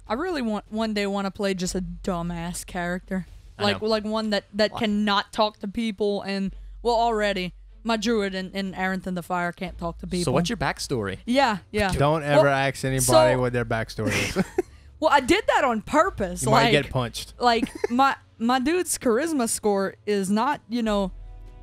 I really one day want to play just a dumbass character, I know. like one that cannot talk to people, and well, already my druid in Aranth the Fire can't talk to people. So what's your backstory? Yeah. Don't ever Well, ask anybody so- what their backstory is. Well, I did that on purpose. You like, might get punched. like my dude's charisma score is not, you know,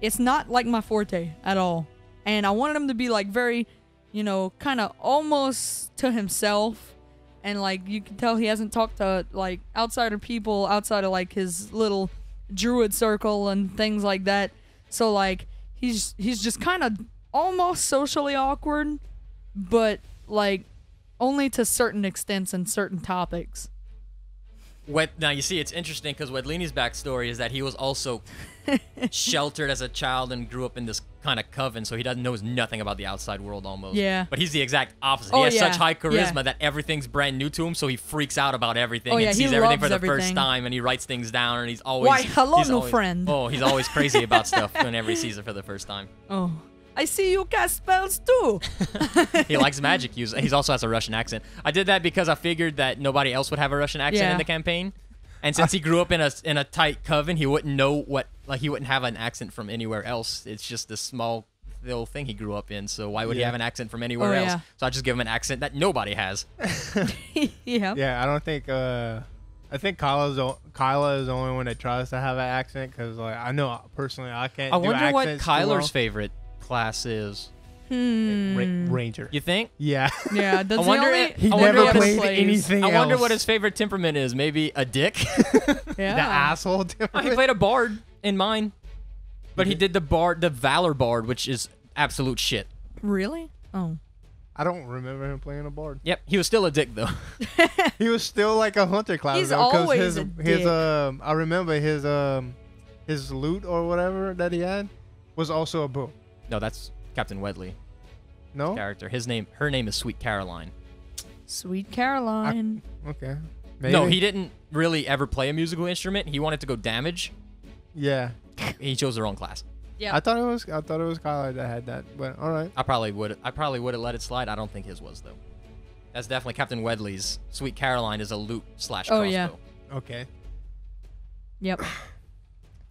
it's not like my forte at all. And I wanted him to be like very, you know, kind of almost to himself. And like you can tell he hasn't talked to like outsider people outside of like his little druid circle and things like that. So like he's just kind of almost socially awkward, but like only to certain extents and certain topics. Now you see, it's interesting because Wedlini's backstory is that he was also sheltered as a child and grew up in this kind of coven, so he knows nothing about the outside world almost. Yeah. But he's the exact opposite. Oh, He has yeah, such high charisma yeah. that everything's brand new to him, so he freaks out about everything Oh, and yeah, he sees everything for loves the first everything. time, and he writes things down, and he's always Why, hello, he's new always- friend. Oh, he's always crazy about stuff whenever he sees it for the first time. Oh. I see you cast spells too. He likes magic use. He also has a Russian accent. I did that because I figured that nobody else would have a Russian accent Yeah. in the campaign. And since he grew up in a tight coven, he wouldn't know he wouldn't have an accent from anywhere else. It's just this small little thing he grew up in. So why would he Yeah. have an accent from anywhere Oh, else? yeah. So I just give him an accent that nobody has. Yeah. Yeah, I don't think. I think Kyla is the only one that tries to have an accent, because like I know personally I can't. I do wonder what accents too Kyler's well. favorite class is. Ranger. You think? Yeah. Yeah. That's I wonder the only, it- He I wonder never what his played plays. anything I wonder else. what his favorite temperament is. Maybe a dick. Yeah. The asshole. He played a bard in mine, but he did the Valor Bard, which is absolute shit. Really? Oh. I don't remember him playing a bard. Yep, he was still a dick though. He was still like a hunter class. He's though, 'cause always his a his dick. I remember his loot or whatever that he had was also a bow. No, that's Captain Wedley No. character. Her name is Sweet Caroline. Sweet Caroline. Okay. Maybe. No, he didn't really ever play a musical instrument. He wanted to go damage. Yeah. He chose the wrong class. Yeah. I thought it was Kyla that had that, but all right. I probably would have let it slide. I don't think his was though. That's definitely Captain Wedley's. Sweet Caroline is a loot / crossbow. Oh, yeah. Okay. Yep.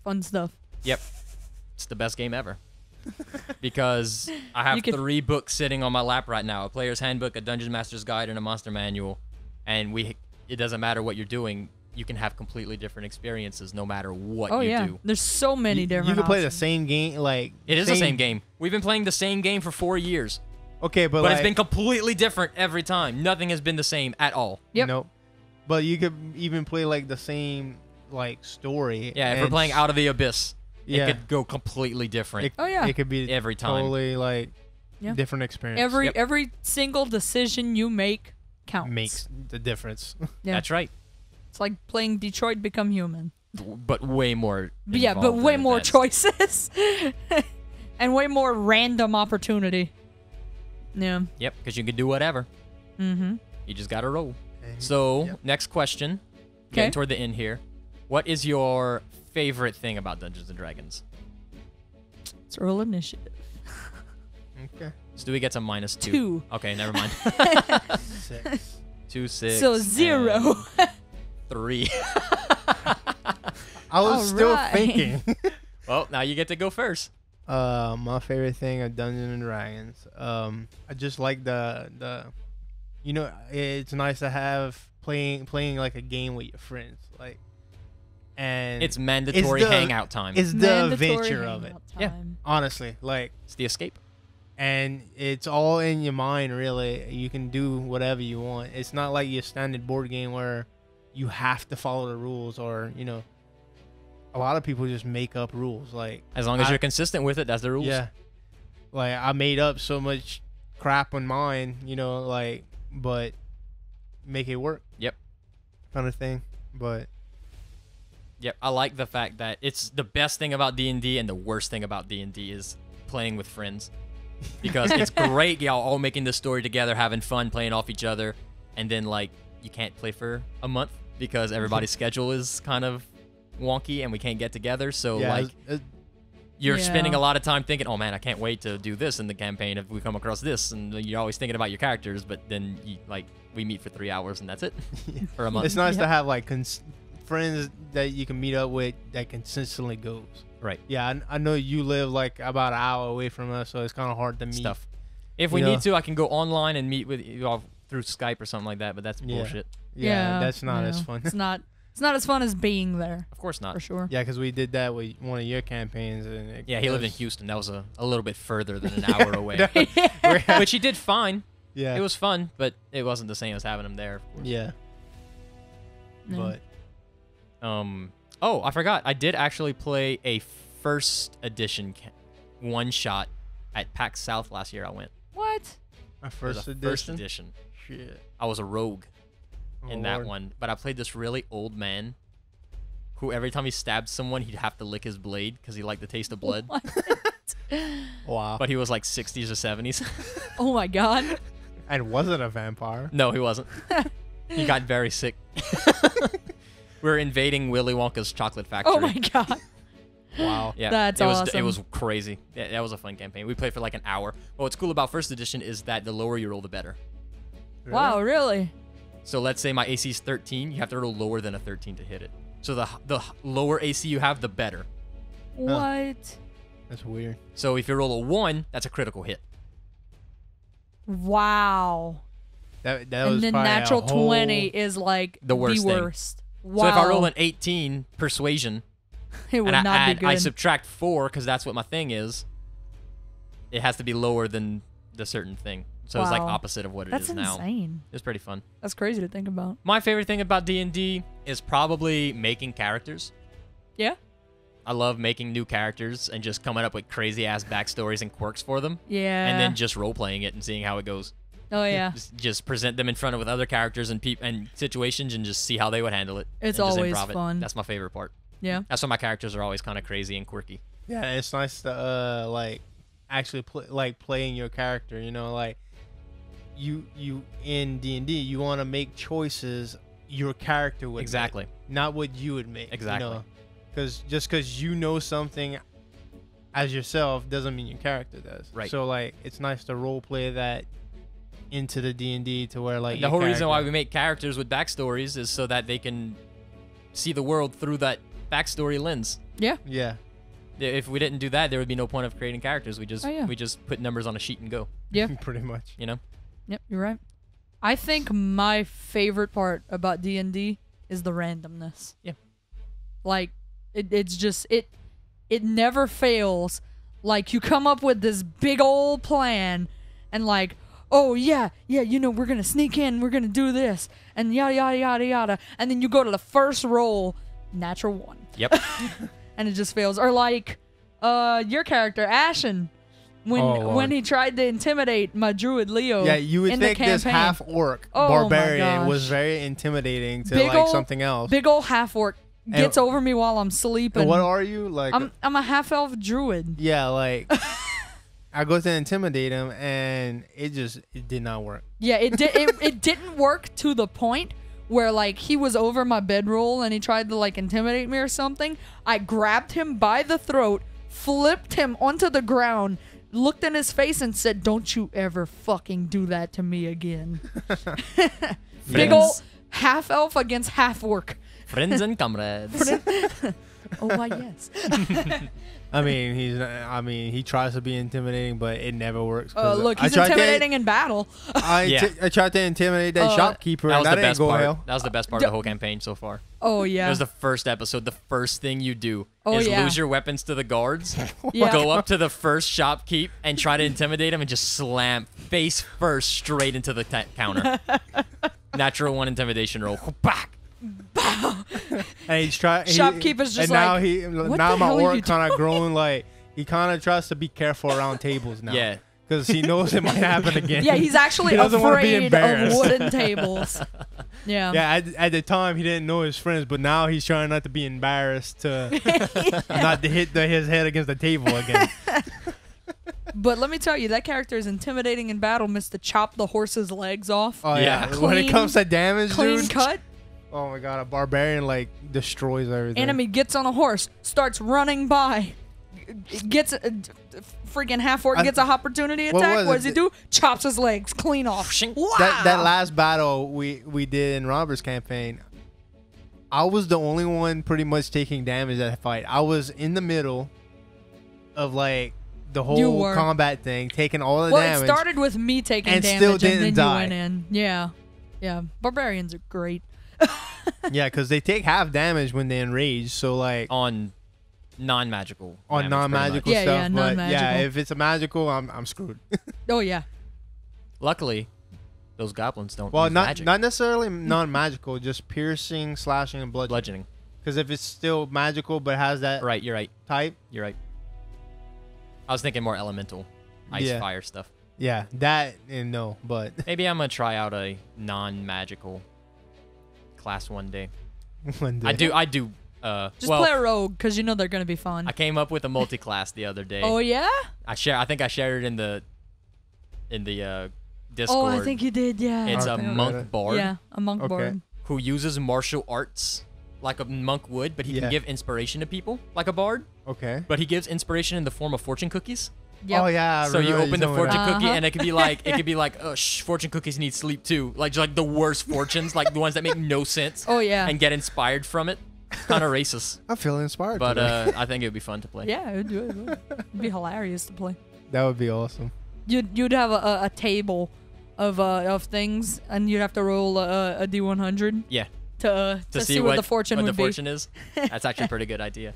Fun stuff. Yep. It's the best game ever. Because I have You could- 3 books sitting on my lap right now: a player's handbook, a dungeon master's guide, and a monster manual. And it doesn't matter what you're doing. You can have completely different experiences no matter what Oh you yeah. do. There's so many different. You can play the options. same game, like It is the same game. We've been playing the same game for 4 years. Okay, but But like, it's been completely different every time. Nothing has been the same at all. Yep. Nope. But you could even play like the same like story. Yeah, if we're and playing Out of the Abyss, Yeah. it could go completely different. It, Oh, yeah. It could be Every time. totally like Yeah. different experience. Every single decision you make counts. Makes the difference. Yeah. That's right. It's like playing Detroit Become Human. But way more. Yeah, but involved way in more that. choices. And way more random opportunity. Yeah. Yep, because you can do whatever. Mm-hmm. You just got to roll. So, Yep. next question. getting toward the end here. What is your favorite thing about Dungeons and Dragons? Let's roll initiative. Okay. Stewie gets a -2. 2. Okay, never mind. 6. 2, 6. So 0. 3. I was still Alright. thinking. Well, now you get to go first. My favorite thing of Dungeons and Dragons. I just like the you know, it's nice to have playing like a game with your friends, like, and It's mandatory hangout time. It's the Mandatory adventure of it. hangout Yeah. time. Honestly, like, It's the escape. and it's all in your mind. Really, you can do whatever you want. It's not like your standard board game where you have to follow the rules, or, you know, a lot of people just make up rules. Like, As long as you're consistent with it, that's the rules. yeah, like, I made up so much crap on mine, you know, like, but make it work. Yep. Kind of thing. But Yep. I like the fact that it's the best thing about D&D and the worst thing about D&D is playing with friends. Because it's great, y'all all making the story together, having fun, playing off each other, and then, like, you can't play for a month because everybody's schedule is kind of wonky and we can't get together. So, yeah, like, you're Yeah. spending a lot of time thinking, oh man, I can't wait to do this in the campaign if we come across this, and you're always thinking about your characters, but then we meet for 3 hours and that's it for a month. it's nice Yeah. to have, like, friends that you can meet up with that consistently goes. Right. Yeah, I know you live like about an hour away from us, so it's kind of hard to meet. Stuff. If we You know? need to, I can go online and meet with you all through Skype or something like that, but that's Yeah. bullshit. Yeah, that's not no. as fun. It's not as fun as being there, Of course not. for sure. Yeah, because we did that with one of your campaigns, and Yeah, he lived in Houston. That was a little bit further than an hour away. Houston. Which he did fine. Yeah, It was fun, but it wasn't the same as having him there. Of course. yeah, No. but Oh, I forgot. I did actually play a first edition one shot at PAX South last year. I went. What? my It was first a edition. First edition. Shit. I was a rogue in Oh, that Lord. one, but I played this really old man who every time he stabbed someone, he'd have to lick his blade because he liked the taste of blood. What? Wow. But he was like 60s or 70s. Oh my god. And wasn't a vampire. No, he wasn't. He got very sick. We were invading Willy Wonka's chocolate factory. Oh my god. Wow. Yeah, That's it was awesome. it was crazy. Yeah, that was a fun campaign. We played for like an hour. But what's cool about first edition is that the lower you roll, the better. Wow, really? So let's say my AC is 13, you have to roll lower than a 13 to hit it. So the lower AC you have, the better. What? That's weird. So if you roll a 1, that's a critical hit. Wow. That was And then probably a natural whole- 20 is like The worst thing. Wow. So if I roll an 18 persuasion it would and not be good. I subtract 4 because that's what my thing is, it has to be lower than the certain thing. So it's like Wow. opposite of what it is That's now. insane. It's pretty fun. That's crazy to think about. My favorite thing about D&D is probably making characters. Yeah? I love making new characters and just coming up with crazy ass backstories and quirks for them, Yeah. and then just role playing it and seeing how it goes. Oh yeah. Just present them in front of with other characters and and situations and just see how they would handle it. It's and just always improv it. fun. That's my favorite part. Yeah. That's why my characters are always kind of crazy and quirky. Yeah, it's nice to like actually playing your character. You know, like you in D&D, you want to make choices your character would Exactly. make, not what you would make. Exactly. You know? Because just because you know something as yourself doesn't mean your character does. Right. So like, it's nice to role play that into the D&D to where like The your whole reason why character- we make characters with backstories is so that they can see the world through that backstory lens. Yeah. Yeah. If we didn't do that, there would be no point of creating characters. We just Oh, yeah. we just put numbers on a sheet and go. Yeah. Pretty much. You know. Yep, you're right. I think my favorite part about D&D is the randomness. Yeah. Like it's just it never fails. Like you come up with this big old plan and like, oh yeah, you know, we're going to sneak in, we're going to do this and yada yada yada yada, and then you go to the first roll, natural 1. Yep. And it just fails. Or like your character Ashen when Oh, Lord. when he tried to intimidate my druid Leo. Yeah, you would in the think this campaign. half orc Oh my barbarian was gosh. very intimidating to Big like ol' something else. Big old half orc gets over me while I'm sleeping. And what are you like? I'm a half elf druid. Yeah, like I go to intimidate him, and it did not work. Yeah, it didn't work to the point where like he was over my bedroll and he tried to like intimidate me or something. I grabbed him by the throat, flipped him onto the ground, looked in his face and said, "Don't you ever fucking do that to me again." Big ol' half elf against half orc. Friends and comrades. Oh, why yes. I mean, he tries to be intimidating, but it never works. Look, he's intimidating in battle. I tried to intimidate that shopkeeper, that was and the that best didn't go part. well. That was the best part of the whole campaign so far. Oh, yeah. It was the first episode. The first thing you do Oh, is yeah. lose your weapons to the guards, Yeah. go up to the first shopkeep and try to intimidate him and just slam face first straight into the counter. Natural 1 intimidation roll. Back. And he's trying. Shopkeeper's just and now like, "What now the my hell are you orc kind of grown like he kind of tries to be careful around tables now. Yeah. Because he knows it might happen again. Yeah, he's actually He doesn't wanna be afraid of embarrassed. wooden tables. Yeah. Yeah, at the time he didn't know his friends, but now he's trying not to be embarrassed to not to hit his head against the table again. But let me tell you, that character is intimidating in battle. Missed to chop the horse's legs off. Oh Yeah. yeah, when it comes to damage, Clean dude. cut. Oh my god, a barbarian like destroys everything. Enemy gets on a horse, starts running by, gets freaking half orc gets a opportunity attack. What does he do? Chops his legs clean off. Wow. That last battle we did in Robert's campaign, I was the only one pretty much taking damage that fight. I was in the middle of like the whole combat thing, taking all the damage. Well, it started with me taking and damage, still and didn't then die. you went in. Yeah, yeah. Barbarians are great. Yeah, because they take half damage when they enrage. So like On non-magical. on damage, non-magical Yeah, stuff, yeah, but non-magical. yeah, if it's a magical, I'm screwed. Oh yeah. Luckily, those goblins don't Well, use not magic. necessarily non-magical, just piercing, slashing, and bludgeoning. Bludgeoning. Because if it's still magical but has that Right, you're right. type, You're right. I was thinking more elemental. Ice, Yeah. fire stuff. yeah, that and no, but Maybe I'm going to try out a non-magical class one day. one day. I do. Just well, play a rogue because you know they're gonna be fun. I came up with a multi-class the other day. Oh yeah. I think I shared it in the Discord. Oh, I think you did. Yeah. It's a Okay. monk bard Yeah, a monk Okay. bard. who uses martial arts like a monk would, but he Yeah. can give inspiration to people like a bard. Okay. But he gives inspiration in the form of fortune cookies. Yep. Oh yeah. I So you remember open the told me fortune that. cookie, Uh-huh. and it could be like, oh, fortune cookies need sleep too. Like the worst fortunes, like the ones that make no sense. Oh yeah. And get inspired from it. Kind of racist, I feel inspired. but today. I think it would be fun to play. Yeah, it would. It'd be hilarious to play. That would be awesome. You'd have a table of things, and you'd have to roll a D100 Yeah. to see what the fortune what would the be. fortune is. That's actually a pretty good idea.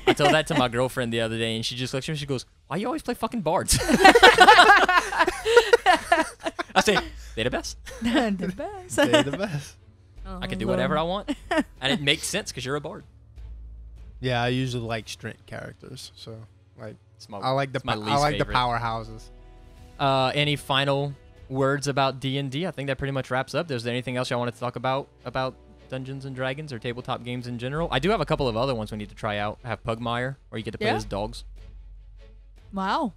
I told that to my girlfriend the other day, and she just looks at me. She goes, "Why you always play fucking bards?" I say, "They're the best. The best. They're the best. I can do whatever I want, and it makes sense because you're a bard." Yeah, I usually like strength characters, so like It's my, I like the it's my least I like the favorite. powerhouses. Any final words about D&D? I think that pretty much wraps up. Is there anything else y'all wanted to talk about Dungeons and Dragons or tabletop games in general? I do have a couple of other ones we need to try out. I have Pugmire, where you get to play Yeah. as dogs. Wow.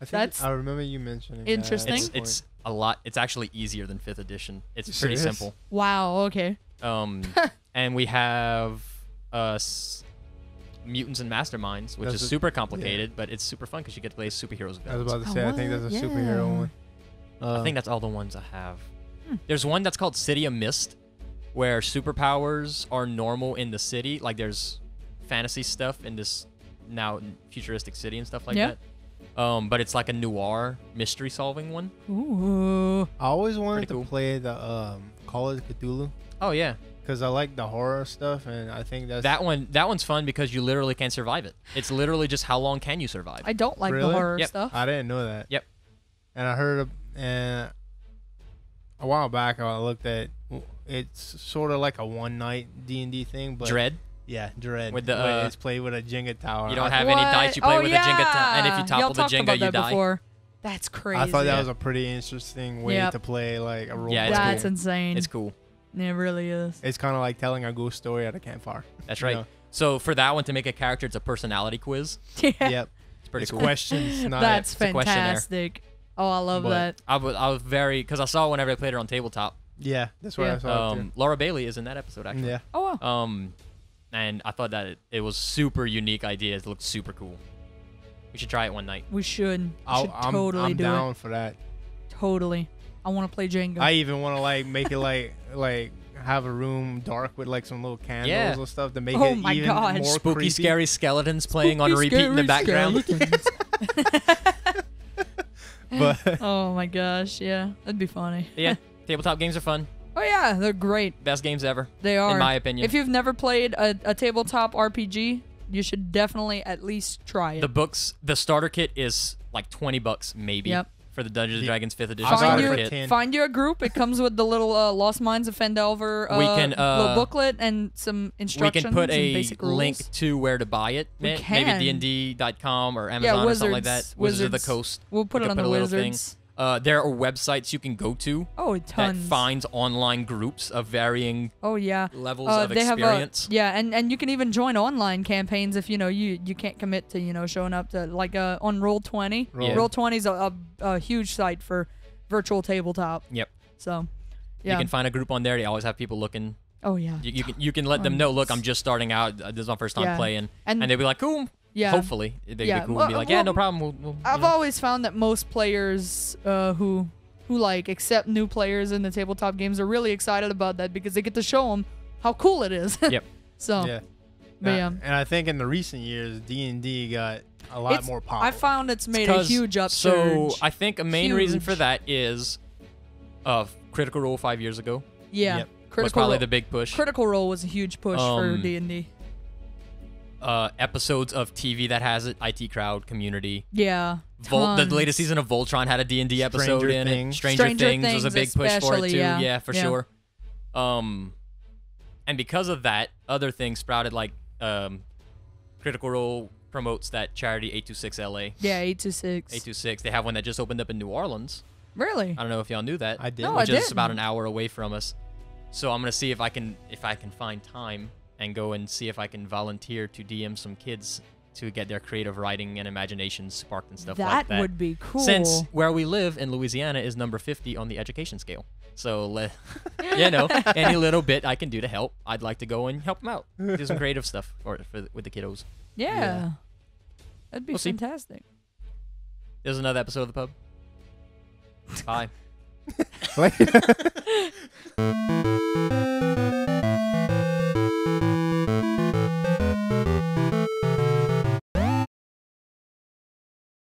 I think That's I remember you mentioning that at interesting. one point. It's a lot. It's actually easier than 5th edition. It's pretty Serious? simple. Wow. Okay. And we have Mutants and Masterminds, which That's is a- super complicated, but it's super fun because you get to play as superheroes. I was Villains. about to say I think that's a superhero Yeah. one. I think that's all the ones I have. There's one that's called City of Mist, where superpowers are normal in the city. Like there's fantasy stuff in this now futuristic city and stuff like Yeah. that. But it's like a noir mystery solving one. Ooh. I always wanted Pretty to cool. play the Call of Cthulhu Oh yeah, because I like the horror stuff, and I think that's that one's fun because you literally can survive it. It's literally just how long can you survive. I don't like the Really? horror Yep. stuff. I didn't know that. Yep. And I heard a while back I looked at it's sort of like a one night D&D thing, but Dread. Yeah, Dread. With the, where it's played with a Jenga tower. You don't I have any What? dice. You play Oh, with a Jenga, and if yeah. you topple Y'all the talked Jenga, about you that die. before. That's crazy. I thought that Yeah. was a pretty interesting way Yep. to play like a role. Yeah, it's play. That's cool. insane. It's cool. It really is. It's kind of like telling a ghost story at a campfire. That's You right. know? So for that one to make a character, it's a personality quiz. Yeah. Yep. It's pretty It's cool. questions, not That's It's a questionnaire. fantastic. Oh, I love But- that. I was very because I saw it whenever I played it on tabletop, Yeah, that's what I saw. Too. Laura Bailey is in that episode actually. Yeah. Oh wow. And I thought that it was super unique idea. It looked super cool. We should try it one night. We should. I'm Totally do down it. for that. Totally. I want to play Jenga. I even want to like make it like have a room dark with like some little candles or stuff to make it even more spooky, creepy. scary skeletons playing on repeat in the background. But oh my gosh, yeah, that'd be funny. Yeah, tabletop games are fun. Oh yeah, they're great. Best games ever. They are, in my opinion. If you've never played a tabletop RPG, you should definitely at least try it. The starter kit is like $20 maybe. Yep. For the Dungeons & Dragons 5th edition Find starter you- kit. Find you a group. It comes with the little Lost Mines of Fendelver little booklet and some We instructions can put and a basic rules. link to where to buy it. We Maybe can. dnd.com or Amazon or something like that. Wizards of the Coast. We'll put it on the a little thing. Wizards. There are websites you can go to Oh, that tons. finds online groups of varying Oh yeah. levels of They experience. and you can even join online campaigns if you can't commit to showing up to like on Roll20. Yeah. Roll20 is a huge site for virtual tabletop. Yep. So, yeah. You can find a group on there. They always have people looking. Oh yeah. You can let them know. Look, I'm just starting out. This is my first time Yeah. playing, And- and they'll be like, "Cool." Yeah. Hopefully, they'd Yeah. be cool and be like, "Yeah, no problem." We'll I've always found that most players who like accept new players in the tabletop games are really excited about that because they get to show them how cool it is. Yep. So, Yeah. but yeah. And I think in the recent years, D&D got a lot more popular. I found it's made a huge upsurge. So I think a main reason for that is, Critical Role 5 years ago yeah. Yep. was Critical probably Role. the big push. Critical Role was a huge push for D&D. Episodes of TV that has it, IT Crowd, Community. Yeah. The tons. latest season of Voltron had a D&D episode Stranger in Things. it. Stranger Things was a big push for it especially, too. yeah. Yeah, for Yeah. sure. And because of that, other things sprouted like Critical Role promotes that charity 826 LA. Yeah, 826. 826. They have one that just opened up in New Orleans. Really? I don't know if y'all knew that. I did. No, which I is about didn't. an hour away from us. So I'm gonna see if I can find time and go and see if I can volunteer to DM some kids to get their creative writing and imagination sparked and stuff like that. That would be cool. Since where we live in Louisiana is number 50 on the education scale. So, any little bit I can do to help, I'd like to go and help them out. Do some creative stuff with the kiddos. Yeah. That'd be We'll see. fantastic. There's another episode of the pub. Bye. Like-